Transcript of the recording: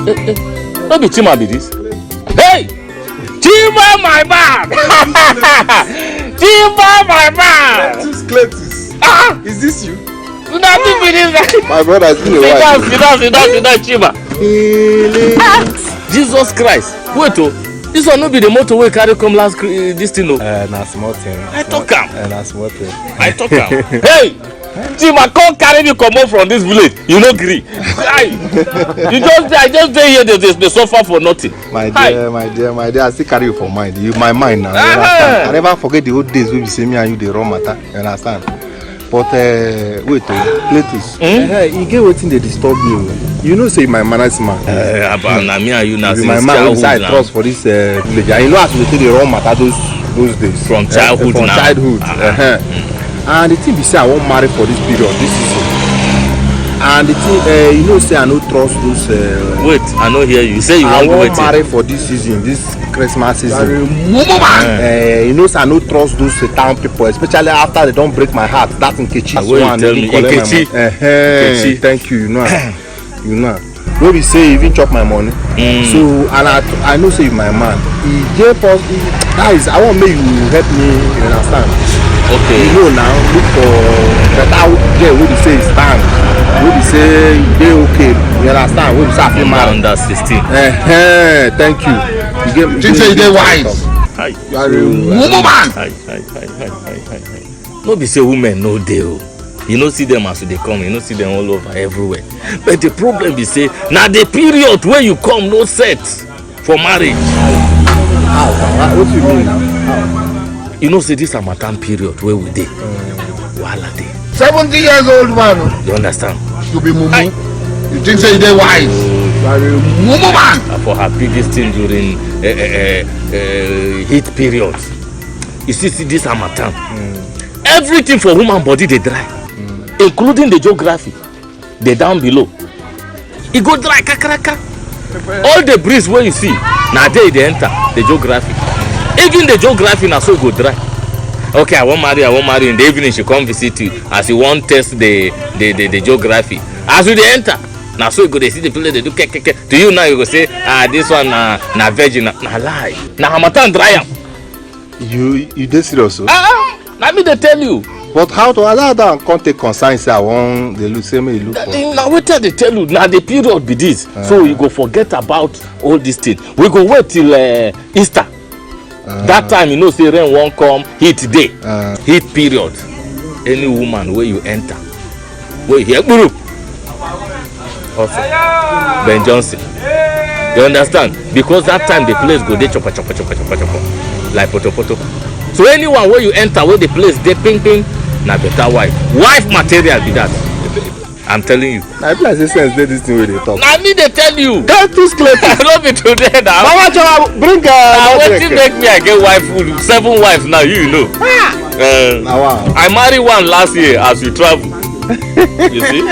No be Chima be this. Hey! Chima, my man! Chima, my man! Cletus. Ah! Is this you? Nothing be this. My brother has been a while. Sit down, Chima. Jesus Christ. Wait, oh. This one no be the motor we carry come last this thing, no. Na small thing. I talk am. Na small thing. I talk am. Hey! Chima, come carry me comot from this village. You no gree. I just dey here they suffer for nothing. My dear, I still carry you for mind. You my mind now. You understand? I never forget the old days when we say me and you dey run matter. You understand? But wait, Cletus. You get wetin dey disturb me. You know say my manners man. Na me and you na since my man inside trust for this village. And you know as we take dey run matter those days. From childhood from now. Childhood. And the thing be say I won't marry for this period, this season. And the thing, you know, say I no trust those. Wait, I no hear you. Say you I won't won't marry for this season, this Christmas season. You know, say I no trust those town people, especially after they don't break my heart. That's Nkechi. What you tell me? Nkechi. Nkechi. Thank you. You know, you know. When we say even chop my money, so and I know say you my man. Guys, I want make you help me. You understand? Okay. You know now, look for better girl wey be say stand, wey be say dey okay. You understand? Wey be say I fit marry. Under 16. Thank you. You Think say you dey wise. You are a woman. No be say women no dey o. You no see them as they come. You no see them all over everywhere. But the problem be say na the period where you come no set for marriage. How? What do you mean now? How? You know say this Harmattan period where we dey. Wahala dey. 70 years old man. You understand? You be mumu. You think say you dey wise. You are a Mumu man. For happy this thing during heat period. You see this Harmattan. Everything for woman body dey dry. Including the geography. The down below. E go dry kakaraka. All the breeze wey you see na there e dey enter the geography. Even the geography na so go dry. Okay, I won't marry in the evening she come visit you as you want test the geography. As you dey enter, na so you go dey see the place they do keke. To you now you go say this one na virgin na lie. Na Harmattan dry am. You dey serious o? Na me dey tell you. But how to allow that come take concern say I wan dey look say me look for. Na wetin dey tell you na the period be this. So you go forget about all this thing. We go wait till Easter. That time you know say rain won't come, heat day, heat period. Any woman where you enter, where you hear guru, also Ben Johnson. You understand? Because that time the place go dey chopper like poto. So anyone where you enter, where the place dey ping, na better wife material be that. I'm telling you. I feel like say sense dey this thing wey dey talk. Na me dey tell you. Get this clear. No be today now. Mama Joa, bring wetin make me I get wife food 7 wives now you know. Wow. I marry one last year as we travel. You see?